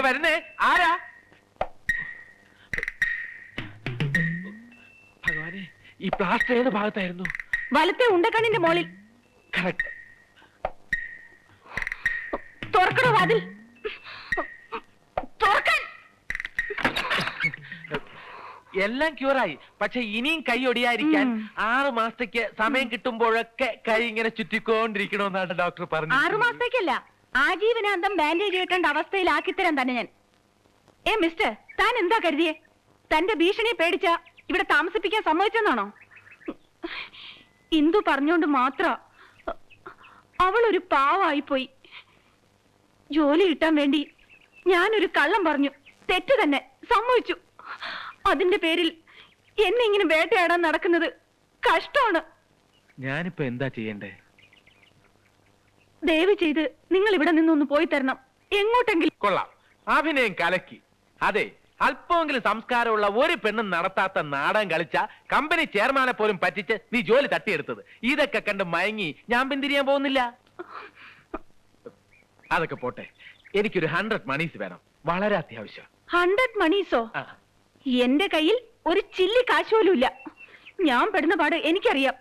വരുന്നേ ആരാ? ഭഗവാനെ, ഈ പ്ലാസ്റ്റർ ഏത് ഭാഗത്തായിരുന്നു? വലത്തെ ഉണ്ടക്കണ്ണിന്റെ മോളിൽ. കറക്റ്റ്. തുറക്കണോ വാതിൽ? എല്ലാം ക്യൂറായി. പക്ഷെ ഇനിയും കൈ ഒടിയായിരിക്കാൻ 6 മാസത്തേക്ക് സമയം കിട്ടുമ്പോഴൊക്കെ കൈ ഇങ്ങനെ ചുറ്റിക്കൊണ്ടിരിക്കണമെന്നാണ് ഡോക്ടർ പറഞ്ഞത്. 6 മാസത്തേക്കല്ല, ആജീവനാന്തം ബാൻഡേജ് കെട്ടേണ്ട അവസ്ഥയിലാക്കിത്തരാൻ തന്നെ ഞാൻ. മിസ്റ്റർ, താൻ എന്താ കരുതിയേ? തന്റെ ഭീഷണിയെ പേടിച്ച ഇവിടെ താമസിപ്പിക്കാൻ സമ്മതിച്ചെന്നാണോ? ഇന്ദു പറഞ്ഞോണ്ട് മാത്ര അവളൊരു പാവായിപ്പോയി. ജോലി കിട്ടാൻ വേണ്ടി ഞാനൊരു കള്ളം പറഞ്ഞു. തെറ്റ് തന്നെ, സമ്മതിച്ചു. അതിന്റെ പേരിൽ എന്നെ ഇങ്ങനെ വേട്ടയാടാൻ നടക്കുന്നത് കഷ്ടമാണ്. ഞാനിപ്പോ എന്താ ചെയ്യണ്ടേ? ദയവ് ചെയ്ത് നിങ്ങൾ ഇവിടെ നിന്നൊന്ന് പോയി തരണം, എങ്ങോട്ടെങ്കിലും. കൊള്ളാം, അഭിനയം കലക്കി. അതെ, അല്പമെങ്കിലും സംസ്കാരമുള്ള ഒരു പെണ്ണും നടത്താത്ത നാടകം കളിച്ച കമ്പനി ചെയർമാനെ പോലും പറ്റിച്ച് നീ ജോലി തട്ടിയെടുത്തത്. ഇതൊക്കെ കണ്ട് മയങ്ങി ഞാൻ പിന്തിരിയാൻ പോകുന്നില്ല. അതൊക്കെ പോട്ടെ, എനിക്കൊരു 100 മണീസ് വേണം, വളരെ അത്യാവശ്യം. 100 മണീസോ? എന്റെ കയ്യിൽ ഒരു ചില്ലി കാശ് പോലും ഇല്ല. ഞാൻ പെടുന്ന പാട് എനിക്കറിയാം.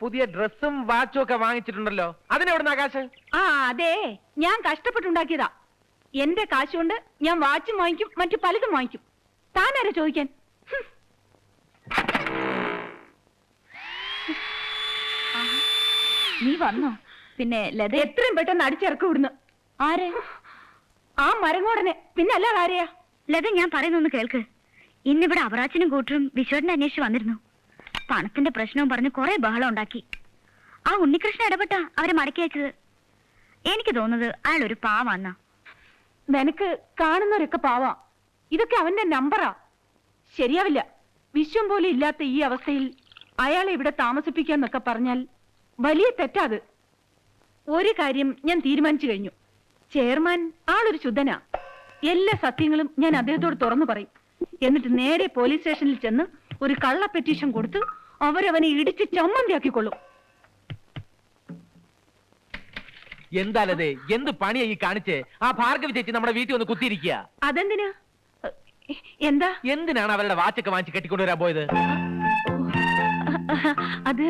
പുതിയ ഡ്രസ്സും വാച്ചും ഒക്കെ വാങ്ങിച്ചിട്ടുണ്ടല്ലോ, അതിനെവിടുന്ന കാശ്? അതെ, ഞാൻ കഷ്ടപ്പെട്ടുണ്ടാക്കിയതാ. എന്റെ കാശ് കൊണ്ട് ഞാൻ വാച്ചും വാങ്ങിക്കും, മറ്റു പലതും വാങ്ങിക്കും. താനാരാ ചോദിക്കാൻ? നീ വന്നോ? പിന്നെ ലത എത്രയും പെട്ടെന്ന് അടിച്ചിറക്കി വിടുന്നു. ആരെ? ആ മരങ്ങോടനെ. പിന്നെ അല്ലാതെ ആരെയാ? ലത, ഞാൻ പറയുന്നൊന്ന് കേൾക്ക്. ഇന്നിവിടെ അവറാച്ചനും കൂട്ടരും വിശ്വനെ അന്വേഷിച്ച് വന്നിരുന്നു. പണത്തിന്റെ പ്രശ്നവും പറഞ്ഞ് കുറെ ബഹളം ഉണ്ടാക്കി. ആ ഉണ്ണികൃഷ്ണൻ ഇടപെട്ട അവരെ മടക്കി അയച്ചത്. എനിക്ക് തോന്നുന്നത് അയാൾ ഒരു പാവാന്നാ. നിനക്ക് കാണുന്നവരൊക്കെ പാവാ. ഇതൊക്കെ അവന്റെ നമ്പറാ. ശരിയാവില്ല. വിശ്വം പോലും ഇല്ലാത്ത ഈ അവസ്ഥയിൽ അയാളെ ഇവിടെ താമസിപ്പിക്കാന്നൊക്കെ പറഞ്ഞാൽ വലിയ തെറ്റാത്. ഒരു കാര്യം ഞാൻ തീരുമാനിച്ചു കഴിഞ്ഞു. ചെയർമാൻ ആളൊരു ശുദ്ധനാ. എല്ലാ സത്യങ്ങളും ഞാൻ അദ്ദേഹത്തോട് തുറന്നു പറയും. എന്നിട്ട് നേരെ പോലീസ് സ്റ്റേഷനിൽ ചെന്ന് ഒരു കള്ള പെറ്റീഷൻ കൊടുത്ത് അവരവനെ ഇടിച്ച് ചമ്മന്തിയാക്കിക്കൊള്ളും. എന്താലേ, എന്ത് പണിയാ ഈ കാണിച്ചേ? ആ ഭാർഗവി ചേച്ചി നമ്മുടെ വീട്ടിൽ ഒന്ന് കുത്തിയിരിക്കുക. അതെന്തിനാ? എന്താ? എന്തിനാണ് അവരുടെ വാച്ചൊക്കെ വാങ്ങിച്ച് കെട്ടിക്കൊണ്ടുവരാൻ പോയത്? അത്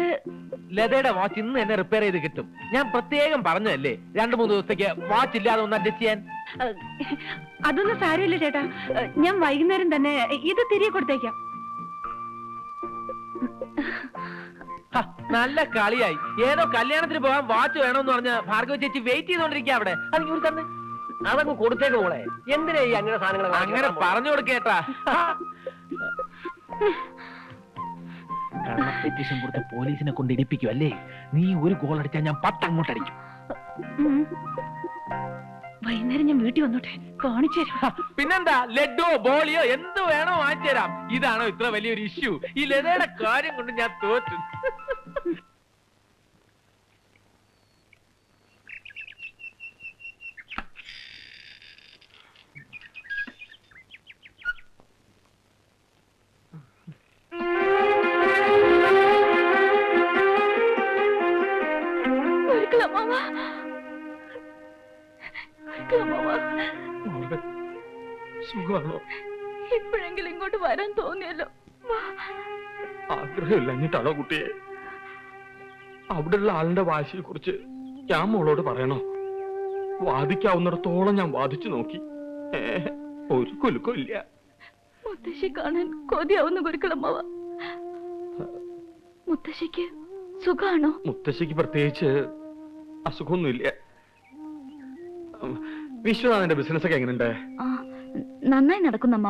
ലതയുടെ വാച്ച് ഇന്ന് എന്നെ റിപ്പയർ ചെയ്ത് കിട്ടും. ഞാൻ പ്രത്യേകം പറഞ്ഞതല്ലേ 2-3 ദിവസത്തേക്ക് വാച്ച് ഇല്ലാതെ ഒന്ന് അഡ്ജസ്റ്റ് ചെയ്യാൻ. അതൊന്നും സാരമില്ല ചേട്ടാ, ഞാൻ വൈകുന്നേരം തന്നെ ഇത് തിരികെ കൊടുത്തേക്കാം. നല്ല കളിയായി. ഏതോ കല്യാണത്തിന് പോകാൻ വാച്ച് വേണമെന്ന് പറഞ്ഞ ഭാർഗവ ചേച്ചി വെയിറ്റ് ചെയ്തോണ്ടിരിക്കുക അവിടെ. അതിങ്ങോട്ട് തന്നെ അതങ്ങ് കൊടുത്തേക്ക് മോളെ. എന്തിനാ ഈ അങ്ങനെ സാധനങ്ങൾ? അങ്ങനെ പറഞ്ഞു കൊടുക്കേട്ടാ. കള്ള പെറ്റീഷൻ കൊടുത്ത് പോലീസിനെ കൊണ്ട് ഇടിപ്പിക്കും അല്ലേ? നീ ഒരു ഗോൾ അടിച്ചാൽ ഞാൻ 10 അങ്ങോട്ട് അടിക്കും. വൈകുന്നേരം ഞാൻ വീട്ടിൽ വന്നോട്ടെ, കാണിച്ചു തരാം. പിന്നെന്താ, ലഡ്ഡോ ബോളിയോ എന്ത് വേണോ വാങ്ങിച്ചു തരാം. ഇതാണോ ഇത്ര വലിയൊരു ഇഷ്യൂ? ഈ ലതയുടെ കാര്യം കൊണ്ട് ഞാൻ തോറ്റു. സുഖമാണോ? ഇപ്പോഴെങ്കിലും ഇങ്ങോട്ട് വരാൻ തോന്നിയല്ലോ. ആഗ്രഹമില്ലഞ്ഞിട്ടാണോ കുട്ടിയെ? അവിടെയുള്ള ആളിന്റെ വാശിയെ കുറിച്ച് ഞാൻ മോളോട് പറയണോ? വാദിക്കാവുന്നിടത്തോളം ഞാൻ വാദിച്ചു നോക്കി. ഒരു കുലുക്കം ഇല്ല. മുത്തശ്ശി കാണാൻ കൊതിയാവുന്ന ഗുരുക്കളമ്മ. മുത്തശ്ശിക്ക് സുഖാണോ? മുത്തശ്ശിക്ക് പ്രത്യേകിച്ച് അസുഖമൊന്നുമില്ല. വിശ്വനാഥന്റെ ബിസിനസ് ഒക്കെ എങ്ങനെയുണ്ട്? നന്നായി നടക്കുന്നമ്മ.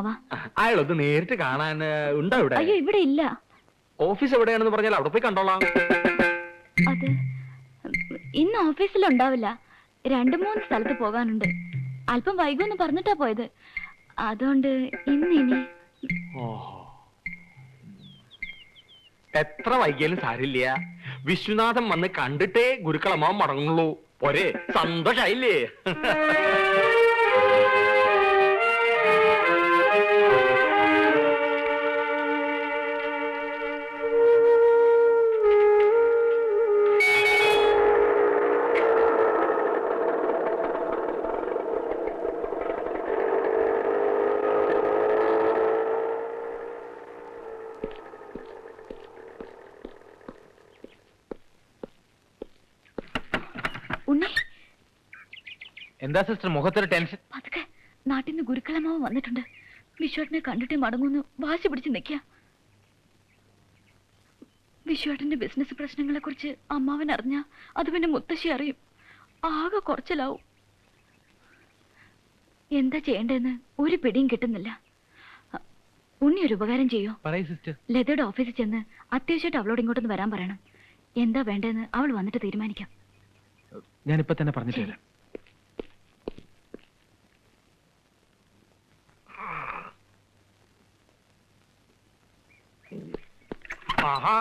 അയാളൊന്ന് നേരിട്ട് കാണാൻ ഉണ്ടോ ഇവിടെ? അയ്യോ, ഇവിടെ ഇല്ല. ഓഫീസ് എവിടെയാണെന്ന് പറഞ്ഞാൽ അവിടെ പോയി കണ്ടോളാം. അത് ഇന്ന് ഓഫീസിലുണ്ടാവില്ല. 2-3 സ്ഥലത്ത് പോകാനുണ്ട്. അല്പം വൈകുമെന്ന് പറഞ്ഞിട്ടാ പോയത്. അതുകൊണ്ട് ഇന്നിനി. എത്ര വൈകിയാലും സാരില്ല. വിശ്വനാഥൻ വന്ന് കണ്ടിട്ടേ ഗുരുക്കളമ്മ മടങ്ങുള്ളൂ. പോരെ? സന്തോഷായില്ലേ? എന്താ സിസ്റ്റർ മുഖത്തൊരു ടെൻഷൻ? പതുക്കെ നാട്ടിൽ നിന്ന് ഗുരുക്കളമാവ് വന്നിട്ടുണ്ട്. വിശ്വേട്ടനെ കണ്ടിട്ടേ മടങ്ങുന്നു വാശി പിടിച്ച് നിൽക്കുക. വിശ്വേട്ടന്റെ ബിസിനസ് പ്രശ്നങ്ങളെ കുറിച്ച് അമ്മാവൻ അറിഞ്ഞ അത് പിന്നെ മുത്തശ്ശി അറിയും. ആകെ കുറച്ചിലാവും. എന്താ ചെയ്യേണ്ടതെന്ന് ഒരു പിടിയും കിട്ടുന്നില്ല. ഉണ്ണി ഒരു ഉപകാരം ചെയ്യോ? പറയൂ സിസ്റ്റർ. ലതയുടെ ഓഫീസിൽ ചെന്ന് അത്യാവശ്യമായിട്ട് അവളോട് ഇങ്ങോട്ടൊന്ന് വരാൻ പറയണം. എന്താ വേണ്ടതെന്ന് അവൾ വന്നിട്ട് തീരുമാനിക്കാം. ഞാനിപ്പോ തന്നെ പറഞ്ഞിട്ട് വരാം. ആഹാ,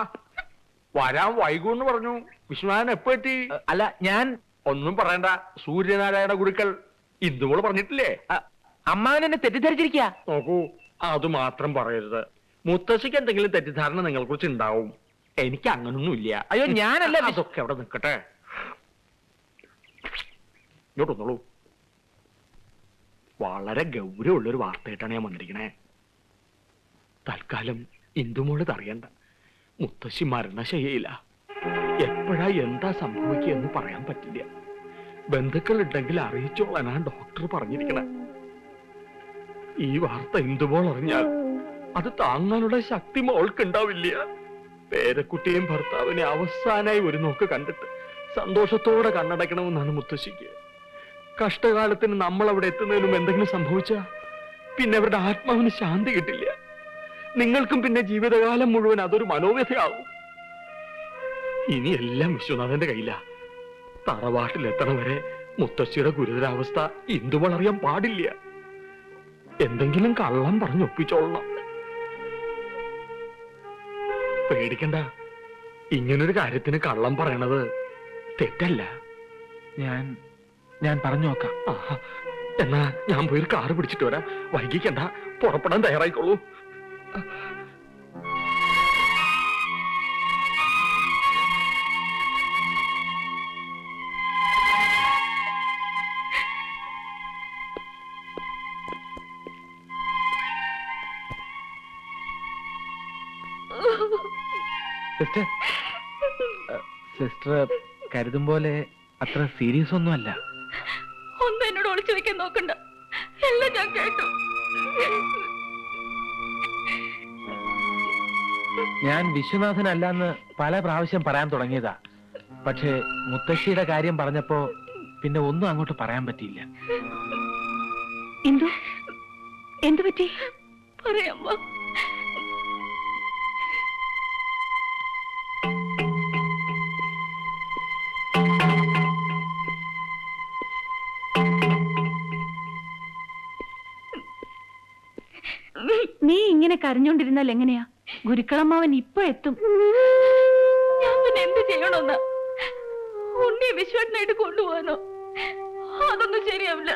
വരാൻ വൈകൂന്ന് പറഞ്ഞു. വിശ്വനാഥൻ എപ്പോ എത്തി? അല്ല, ഞാൻ ഒന്നും പറയണ്ട. സൂര്യനാരായണ ഗുരുക്കൾ ഇന്ദുമോള് പറഞ്ഞിട്ടില്ലേ? അമ്മാവൻ എന്നെ തെറ്റിദ്ധരിച്ചിരിക്കുക. നോക്കൂ, അത് മാത്രം പറയരുത്. മുത്തശ്ശിക്ക് എന്തെങ്കിലും തെറ്റിദ്ധാരണ നിങ്ങളെ കുറിച്ച് ഉണ്ടാവും. എനിക്ക് അങ്ങനൊന്നും ഇല്ല. അയ്യോ, ഞാനല്ല. അതൊക്കെ അവിടെ നിൽക്കട്ടെ. ഇങ്ങോട്ടൊന്നോളൂ. വളരെ ഗൗരവമുള്ളൊരു വാർത്തയായിട്ടാണ് ഞാൻ വന്നിരിക്കണേ. തൽക്കാലം ഇന്ദുമോള് അറിയണ്ട. മുത്തശ്ശി മരണശയ്യയില്ല. എപ്പോഴാ എന്താ സംഭവിക്കുക എന്ന് പറയാൻ പറ്റില്ല. ബന്ധുക്കൾ ഉണ്ടെങ്കിൽ അറിയിച്ചോളാനാണ് ഡോക്ടർ പറഞ്ഞിരിക്കണേ. ഈ വാർത്ത ഇന്ദുമോൾ അറിഞ്ഞാൽ അത് താങ്ങാനുള്ള ശക്തി മോൾക്കുണ്ടാവില്ല. പേരക്കുട്ടിയും ഭർത്താവിനെ അവസാനായി ഒരു നോക്ക് കണ്ടിട്ട് സന്തോഷത്തോടെ കണ്ണടയ്ക്കണമെന്നാണ് മുത്തശ്ശിക്ക്. കഷ്ടകാലത്തിന് നമ്മൾ അവിടെ എത്തുന്നതിനും എന്തെങ്കിലും സംഭവിച്ചാ പിന്നെ അവരുടെ ആത്മാവിന് ശാന്തി കിട്ടില്ല. നിങ്ങൾക്കും പിന്നെ ജീവിതകാലം മുഴുവൻ അതൊരു മനോവ്യഥയാവും. ഇനി എല്ലാം വിശ്വനാഥന്റെ കയ്യിലാ. തറവാട്ടിലെത്തണ വരെ മുത്തശ്ശിയുടെ ഗുരുതരാവസ്ഥ ഇന്ദുമോൾ അറിയാൻ പാടില്ല. എന്തെങ്കിലും കള്ളം പറഞ്ഞൊപ്പിച്ചോളണം. പേടിക്കണ്ട. ഇങ്ങനൊരു കാര്യത്തിന് കള്ളം പറയണത് തെറ്റല്ല. ഞാൻ പറഞ്ഞു നോക്കാം. എന്നാ ഞാൻ പോയി കാറ് പിടിച്ചിട്ട് വരാം. വൈകിക്കണ്ട, പുറപ്പെടാൻ തയ്യാറായിക്കോളൂ. സിസ്റ്റർ, സിസ്റ്റർ കരുതും പോലെ അത്ര സീരിയസ് ഒന്നുമല്ല. ഒന്നും എന്നോട് ഒളിച്ചു വെക്കാൻ നോക്കണ്ട. എല്ലാം ഞാൻ കേട്ടു. ഞാൻ വിശ്വനാഥനല്ലെന്ന് പല പ്രാവശ്യം പറയാൻ തുടങ്ങിയതാ. പക്ഷേ മുത്തശ്ശിയുടെ കാര്യം പറഞ്ഞപ്പോ പിന്നെ ഒന്നും അങ്ങോട്ട് പറയാൻ പറ്റിയില്ല. എന്തു പറ്റി പറയാമ്മ? നീ ഇങ്ങനെ കരഞ്ഞോണ്ടിരുന്നാൽ എങ്ങനെയാ? ഗുരുക്കളമ്മാവൻ ഇപ്പൊ എത്തും. ഞാൻ പിന്നെ എന്ത് ചെയ്യണമെന്നാ? ഉണ്ണിയെ വിശ്വനായിട്ട് കൊണ്ടുപോകാനോ? അതൊന്നും ശരിയാവില്ല.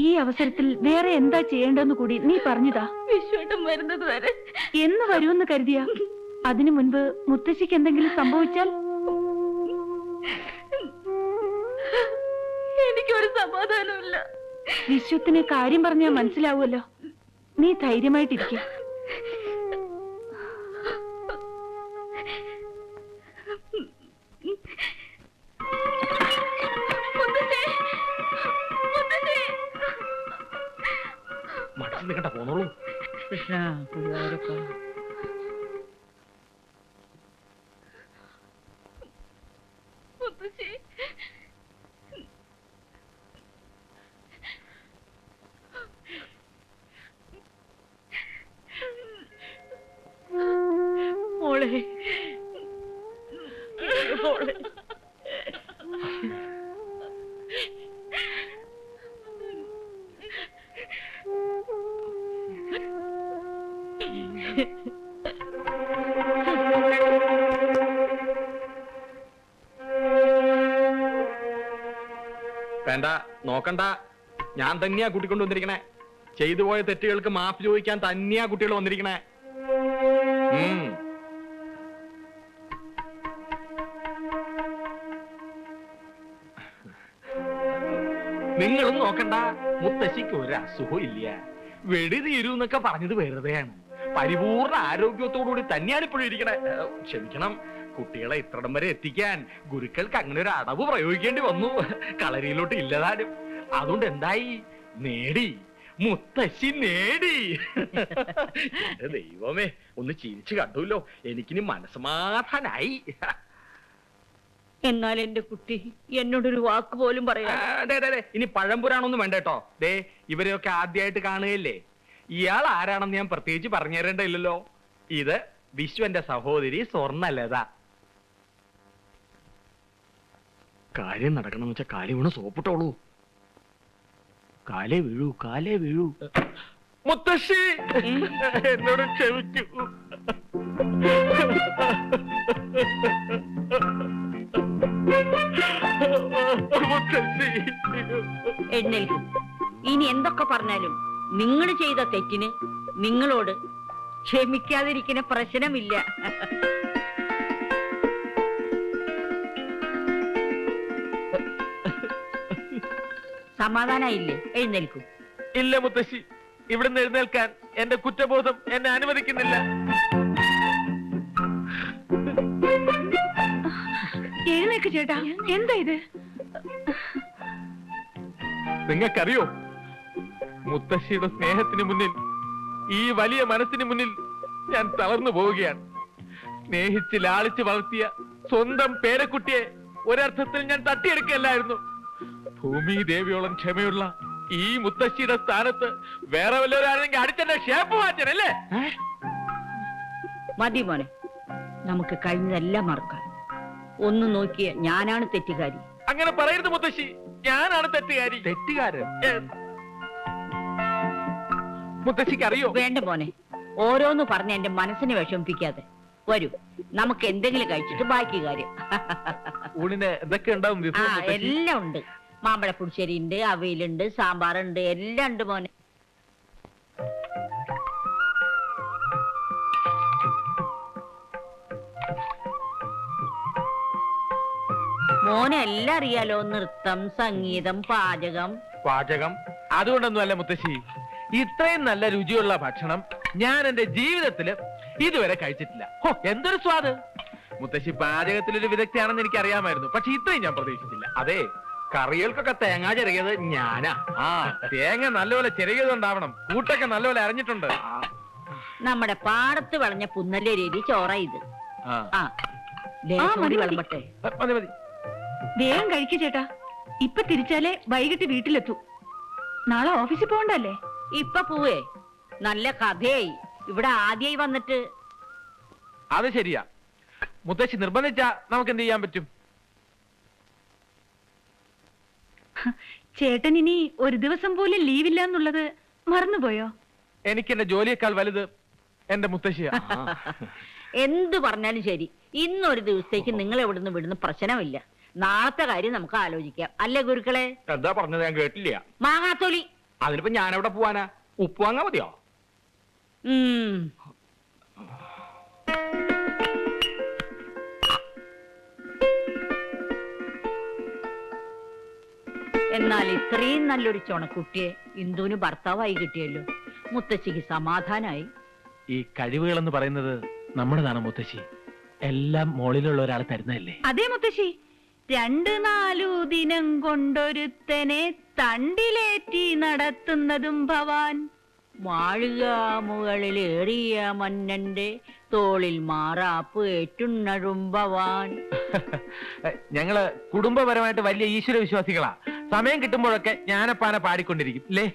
ഈ അവസരത്തിൽ വേറെ എന്താ ചെയ്യേണ്ടെന്ന് കൂടി നീ പറഞ്ഞതാ. വിശ്വട്ടം വരുന്നത് വരെ എന്ന് വരുമെന്ന് കരുതിയാ? അതിനു മുൻപ് മുത്തശ്ശിക്ക് എന്തെങ്കിലും സംഭവിച്ചാൽ എനിക്കൊരു സമാധാനമില്ല. വിശ്വത്തിന് കാര്യം പറഞ്ഞാൽ മനസ്സിലാവുമല്ലോ. നീ ധൈര്യമായിട്ടിരിക്കുക. മടങ്ങി കണ്ട പോന്നോളൂ. മോളെ, മോളെ. വേണ്ട, നോക്കണ്ട. ഞാൻ തന്നെയാ കൂട്ടിക്കൊണ്ട് വന്നിരിക്കണേ. ചെയ്തു പോയ തെറ്റുകൾക്ക് മാപ്പ് ചോദിക്കാൻ തന്നെയാ കുട്ടികൾ വന്നിരിക്കണേ. നിങ്ങളും നോക്കണ്ട. മുത്തശ്ശിക്ക് ഒരു അസുഖവും ഇല്ല. വെടി തീരൂന്നൊക്കെ പറഞ്ഞത് വെറുതെയാണ്. പരിപൂർണ ആരോഗ്യത്തോടുകൂടി തന്നെയാണ് ഇപ്പോഴും ഇരിക്കണേ. ക്ഷമിക്കണം, കുട്ടികളെ ഇത്രടം വരെ എത്തിക്കാൻ ഗുരുക്കൾക്ക് അങ്ങനെ ഒരു അടവ് പ്രയോഗിക്കേണ്ടി വന്നു. കളരിയിലോട്ട് ഇല്ലതാനും. അതുകൊണ്ട് എന്തായി? നേടി, മുത്തശ്ശി നേടി. എന്റെ ദൈവമേ, ഒന്ന് ചിരിച്ചു കണ്ടുല്ലോ. എനിക്കിനി മനസ്സമാധാനായി. എന്നാൽ എന്റെ കുട്ടി എന്നോടൊരു വാക്ക് പോലും പറയാ. ഇനി പഴംപുരാണൊന്നും വേണ്ട കേട്ടോ. ദേ, ഇവരെയൊക്കെ ആദ്യമായിട്ട് കാണുകയല്ലേ. ഇയാൾ ആരാണെന്ന് ഞാൻ പ്രത്യേകിച്ച് പറഞ്ഞു തരേണ്ടല്ലോ. ഇത് വിശ്വന്റെ സഹോദരി സ്വർണ്ണലത. കാര്യം നടക്കണമെന്ന് വെച്ചാൽ കാലി വീണ് സോപ്പിട്ടോളൂ. കാലേ വീഴൂ, കാലേ വീഴൂ. മുത്തശ്ശി, എന്നോട് ക്ഷമിക്കൂ. മുത്തശ്ശി, എഴുന്നേൽക്കും. ഇനി എന്തൊക്കെ പറഞ്ഞാലും നിങ്ങൾ ചെയ്ത തെറ്റിന് നിങ്ങളോട് ക്ഷമിക്കാതിരിക്കുന്ന പ്രശ്നമില്ല. സമാധാനായില്ലേ? എഴുന്നേൽക്കും. ഇല്ല മുത്തശ്ശി, ഇവിടുന്ന് എഴുന്നേൽക്കാൻ എന്റെ കുറ്റബോധം എന്നെ അനുവദിക്കുന്നില്ല. എഴുന്നേക്ക് ചേട്ടാ, എന്താ ഇത്? നിങ്ങൾക്കറിയോ, മുത്തശ്ശിയുടെ സ്നേഹത്തിന് മുന്നിൽ, ഈ വലിയ മനസ്സിന് മുന്നിൽ ഞാൻ തളർന്നു പോവുകയാണ്. സ്നേഹിച്ച് ലാളിച്ച് വളർത്തിയ സ്വന്തം പേരക്കുട്ടിയെ ഒരർത്ഥത്തിൽ ഞാൻ തട്ടിയെടുക്കല്ലായിരുന്നു. ഭൂമി ദേവിയോളം ക്ഷമയുള്ള ഈ മുത്തശ്ശിയുടെ സ്ഥാനത്ത് വേറെ വല്ലവരാണെങ്കിൽ അടിച്ചെന്നെ ഷേപ്പ് മാറ്റനല്ലേ? മതി മോനെ, നമുക്ക് കഴിഞ്ഞതെല്ലാം മറക്കാം. ഒന്ന് നോക്കിയ ഞാനാണ് തെറ്റുകാരി. അങ്ങനെ പറയരുത് മുത്തശ്ശി, ഞാനാണ് തെറ്റുകാരി. തെറ്റുകാരൻ? മുത്തശ്ശിക്ക് അറിയോ? വേണ്ട മോനെ, ഓരോന്ന് പറഞ്ഞ് എന്റെ മനസ്സിനെ വിഷമിപ്പിക്കാതെ. വരൂ, നമുക്ക് എന്തെങ്കിലും കഴിച്ചിട്ട് ബാക്കി കാര്യം. ഊണിന് എന്തൊക്കെ ഉണ്ടാവും? എല്ലാം ഉണ്ട്. മാമ്പഴ പുളിശ്ശേരി ഉണ്ട്, അവിയലുണ്ട്, സാമ്പാറുണ്ട്, എല്ലാം ഉണ്ട് മോനെ. മോനെ എല്ലാം അറിയാലോ. നൃത്തം, സംഗീതം, പാചകം. പാചകം? അതുകൊണ്ടൊന്നും അല്ല മുത്തശ്ശി, ഇത്രയും നല്ല രുചിയുള്ള ഭക്ഷണം ഞാൻ എന്റെ ജീവിതത്തില് ഇതുവരെ കഴിച്ചിട്ടില്ല. ഹോ, എന്തൊരു സ്വാദ്! മുത്തശ്ശി പാചകത്തിലൊരു വിദഗ്ധയാണെന്ന് എനിക്ക് അറിയാമായിരുന്നു, പക്ഷെ ഇത്രയും ഞാൻ പ്രതീക്ഷിച്ചില്ല. അതെ, കറികൾക്കൊക്കെ തേങ്ങ ചിരകിയത് ഞാനാ. ആ, തേങ്ങ നല്ലപോലെ ചെറിയതുണ്ടാവണം, കൂട്ടൊക്കെ നല്ലപോലെ അരഞ്ഞിട്ടുണ്ട്. നമ്മുടെ പാടത്ത് വളഞ്ഞ പുന്നല്ലേ രീതി ചോറ ഇത്. ആ, ലേശം കൂടി വിളമ്പട്ടെ. മതി മതി. വേഗം കഴിക്കു ചേട്ടാ, ഇപ്പൊ തിരിച്ചാലേ വൈകിട്ട് വീട്ടിലെത്തൂ. നാളെ ഓഫീസിൽ പോകണ്ടല്ലേ? ഇപ്പൊ പോവേ, നല്ല കഥയായി. ഇവിടെ ആദ്യമായി വന്നിട്ട്. അത് ശരിയാ, മുത്തശ്ശി നിർബന്ധിച്ചാ നമുക്ക് എന്ത് ചെയ്യാൻ പറ്റും? ചേട്ടൻ ഇനി ഒരു ദിവസം പോലും ലീവില്ല എന്നുള്ളത് മറന്നുപോയോ? എനിക്ക് എന്റെ ജോലിയേക്കാൾ വലുത് എന്റെ മുത്തശ്ശിയാ. എന്ത് പറഞ്ഞാലും ശരി, ഇന്നൊരു ദിവസത്തേക്ക് നിങ്ങൾ എവിടുന്ന് വിടുന്ന പ്രശ്നമില്ല. നാളത്തെ കാര്യം നമുക്ക് ആലോചിക്കാം, അല്ലേ ഗുരുക്കളെ? എന്താ പറഞ്ഞത്? ഞാൻ കേട്ടില്ല. മാങ്ങാത്തൊലി. അതിനിപ്പോ ഞാൻ എവിടെ പോവാനാ? ഉപ്പ് വാങ്ങാ മതിയോ? എന്നാൽ ഇത്രയും നല്ലൊരു ചുണക്കുട്ടിയെ ഇന്ദുവിന് ഭർത്താവായി കിട്ടിയല്ലോ. മുത്തശ്ശിക്ക് സമാധാനായി. ഈ കഴിവുകളെന്ന് പറയുന്നത് നമ്മുടെതാണ് മുത്തശ്ശി, എല്ലാം മോളിലുള്ള ഒരാൾ തരുന്നതല്ലേ? അതേ മുത്തശ്ശി, 2-4 ദിനം കൊണ്ടൊരുത്തനെ തണ്ടിലേറ്റി നടത്തുന്നതും ഭവാൻ. മാളിക മുകളിലേറിയ മന്നന്റെ തോളിൽ മാറാപ്പ് ഏറ്റുണ്ണഴും ഭവാൻ. ഞങ്ങള് കുടുംബപരമായിട്ട് വലിയ ഈശ്വര വിശ്വാസികളാ. സമയം കിട്ടുമ്പോഴൊക്കെ ജ്ഞാനപ്പാന പാടിക്കൊണ്ടിരിക്കും അല്ലേ?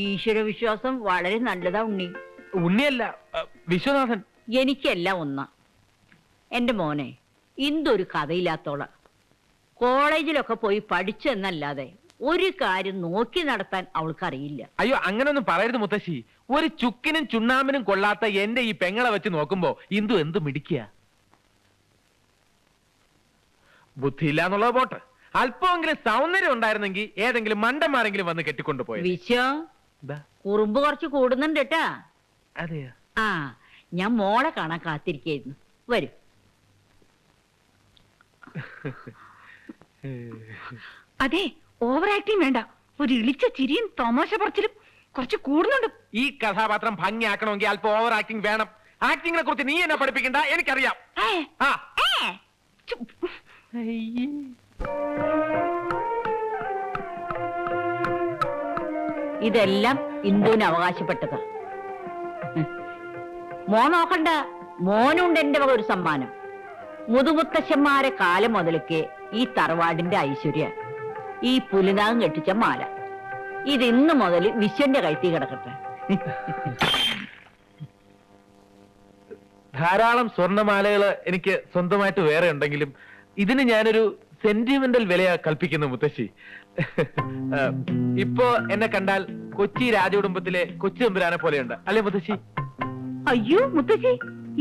ഈശ്വര വിശ്വാസം വളരെ നല്ലതാ ഉണ്ണി. ഉണ്ണിയല്ല, വിശ്വനാഥൻ. എനിക്കെല്ലാം ഒന്നാ. എന്റെ മോനെ, ഇന്തൊരു കഥയില്ലാത്തോള. കോളേജിലൊക്കെ പോയി പഠിച്ചെന്നല്ലാതെ ഒരു കാര്യം നോക്കി നടത്താൻ അവൾക്കറിയില്ല. അയ്യോ, അങ്ങനൊന്നും പറയരുത് മുത്തശ്ശി. ഒരു ചുക്കിനും ചുണ്ണാമ്പിനും കൊള്ളാത്ത എന്റെ ഈ പെങ്ങളെ വെച്ച് നോക്കുമ്പോ ഇന്ദു എന്ത് മിടിക്കുക. ബുദ്ധിയില്ല എന്നുള്ളത് പോട്ടെ, അല്പമെങ്കിലും സൗന്ദര്യം ഉണ്ടായിരുന്നെങ്കിൽ ഏതെങ്കിലും മണ്ടന്മാരെങ്കിലും വന്ന് കെട്ടിക്കൊണ്ടുപോയി. വിശ്വം, കുറുമ്പ് കുറച്ച് കൂടുന്നുണ്ട് കേട്ടാ. അതെയോ? ആ, ഞാൻ മോളെ കാണാൻ കാത്തിരിക്കായിരുന്നു. വരൂ. അതെ, ഓവർ ആക്ടിങ് വേണ്ട. ഒരു ഇളിച്ച ചിരിയും തമാശ പറച്ചിലും കുറച്ച് കൂടുന്നുണ്ട്. ഈ കഥാപാത്രം ഭംഗിയാക്കണമെങ്കിൽ അല്പം ഓവർ ആക്ടിങ് വേണം. ആക്ടിങ്ങിനെ കുറിച്ച് നീ എന്നെ പഠിപ്പിക്കണ്ട, എനിക്കറിയാം. ആ, ഏ, ഇതെല്ലാം ഇന്ദുവിന് അവകാശപ്പെട്ടതാ. മോൻ നോക്കണ്ട, മോനുണ്ട് എന്റെ വക ഒരു സമ്മാനം. മുതുമുത്തശ്ശന്മാരെ കാലം മുതലൊക്കെ ഈ തറവാടിന്റെ ഐശ്വര്യ ഈ പുലിനാഗം കെട്ടിച്ച മാല. ഇത് ഇന്ന് മുതൽ വിശ്വന്റെ കഴുത്തി കിടക്കട്ടെ. ധാരാളം സ്വർണ്ണമാലകള് എനിക്ക് സ്വന്തമായിട്ട് വേറെ ഉണ്ടെങ്കിലും ഇതിന് ഞാനൊരു സെന്റിമെന്റൽ വിലയാ കൽപ്പിക്കുന്നു മുത്തശ്ശി. ഇപ്പോ എന്നെ കണ്ടാൽ കൊച്ചി രാജകുടുംബത്തിലെ കൊച്ചു തമ്പുരാനെ പോലെയുണ്ട് അല്ലേ മുത്തശ്ശി? അയ്യോ മുത്തശ്ശി,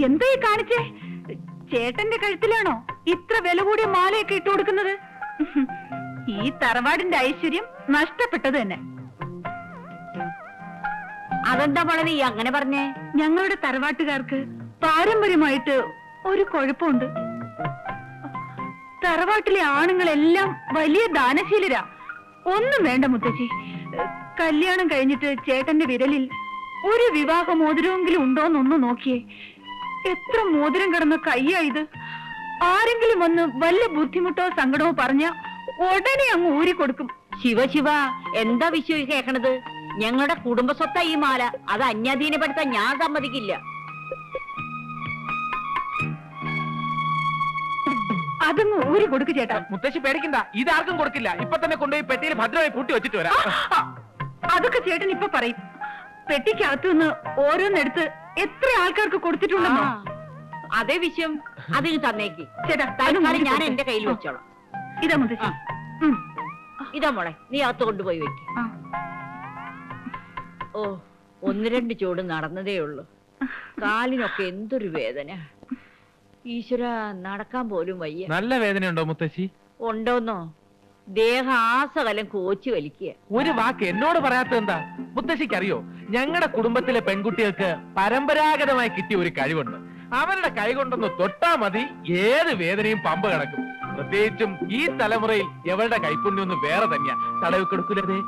എന്താ ഈ കാണിച്ചേ? ചേട്ടന്റെ കഴുത്തിലാണോ ഇത്ര വില കൂടിയ മാലയൊക്കെ ഇട്ടു കൊടുക്കുന്നത്? ഈ തറവാടിന്റെ ഐശ്വര്യം നഷ്ടപ്പെട്ടത് തന്നെ. അതെന്താ മോളെ നീ അങ്ങനെ പറഞ്ഞേ? ഞങ്ങളുടെ തറവാട്ടുകാർക്ക് പാരമ്പര്യമായിട്ട് ഒരു കുഴപ്പമുണ്ട്. തറവാട്ടിലെ ആണുങ്ങളെല്ലാം വലിയ ദാനശീലരാ. ഒന്നും വേണ്ട മുത്തശ്ശി, കല്യാണം കഴിഞ്ഞിട്ട് ചേട്ടന്റെ വിരലിൽ ഒരു വിവാഹ മോതിരമെങ്കിലും ഉണ്ടോന്നൊന്ന് നോക്കിയേ. എത്ര മോതിരം കിടന്ന കയ്യാ ഇത്. ആരെങ്കിലും വന്ന് വല്ല ബുദ്ധിമുട്ടോ സങ്കടമോ പറഞ്ഞ ഉടനെ അങ്ങ് ഊരിക്കൊടുക്കും. ശിവ ശിവ, എന്താ വിശ്വ കേക്കണത്? ഞങ്ങളുടെ കുടുംബ സ്വത്താ ഈ മാല. അത് അന്യാധീനപ്പെടുത്താൻ ഞാൻ സമ്മതിക്കില്ല. അതങ്ങ് ഊരി കൊടുക്ക് ചേട്ടാ. മുത്തശ്ശി പേടിക്കണ്ട, ഇതാർക്കും കൊടുക്കില്ല. ഇപ്പൊ തന്നെ കൊണ്ടുപോയി പെട്ടിയിൽ ഭദ്രമായി പൂട്ടി വെച്ചിട്ട് വരാം. അതൊക്കെ ചേട്ടൻ ഇപ്പൊ പറയും. പെട്ടിക്കകത്തു നിന്ന് ഓരോന്നെടുത്ത് എത്ര ആൾക്കാർക്ക് കൊടുത്തിട്ടുണ്ടെന്നോ? അതേ വിശ്വം, അതിന് തന്നേക്ക് ചേട്ടാ. തൽക്കാലം ഞാൻ എന്റെ കയ്യിൽ വെച്ചോളാം. ഇതാ മുത്തശ്ശി. ഇതാ മോളെ, നീ അകത്ത് കൊണ്ടുപോയി വെക്ക്. ഓ, 1-2 ചൂട് നടന്നതേ ഉള്ളൂ. കാലിനൊക്കെ എന്തൊരു വേദന. ഈശ്വര, നടക്കാൻ പോലും വയ്യ. നല്ല വേദനയുണ്ടോ മുത്തശ്ശി? ഉണ്ടോന്നോ? ദേഹം ആസകലം കോച്ചി വലിക്കുക. ഒരു വാക്ക് എന്നോട് പറയാത്തത് എന്താ? മുത്തശ്ശിക്ക് അറിയോ, ഞങ്ങളുടെ കുടുംബത്തിലെ പെൺകുട്ടികൾക്ക് പരമ്പരാഗതമായി കിട്ടിയ ഒരു കഴിവുണ്ട്. അവരുടെ കൈ കൊണ്ടൊന്ന് തൊട്ടാ മതി, ഏത് വേദനയും പമ്പ കിടക്കും. പ്രത്യേകിച്ചും ഈ തലമുറയിൽ എവളുടെ കൈപ്പുണ്യൊന്നും വേറെ തന്നെയാ. തടവി കൊടുക്കൂലേ?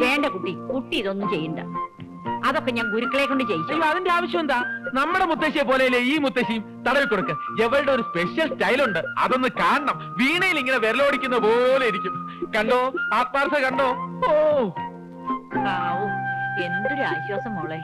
വേണ്ട കുട്ടി, കുട്ടി ഇതൊന്നും ചെയ്യണ്ട. അതൊക്കെ ഞാൻ ഗുരുക്കളെ കൊണ്ട് ചെയ്യിച്ചു. അയ്യോ, അതിന്റെ ആവശ്യം എന്താ? നമ്മുടെ മുത്തശ്ശിയെ പോലെയല്ലേ ഈ മുത്തശ്ശിയും. തടവി കൊടുക്ക. എവളുടെ ഒരു സ്പെഷ്യൽ സ്റ്റൈലുണ്ട്, അതൊന്ന് കാണണം. വീണയിൽ ഇങ്ങനെ വിരലോടിക്കുന്ന പോലെ ഇരിക്കും. കണ്ടോ, ആത്മാർത്ഥ കണ്ടോ? ഓ, എന്തൊരു ആശ്വാസം മോളെ.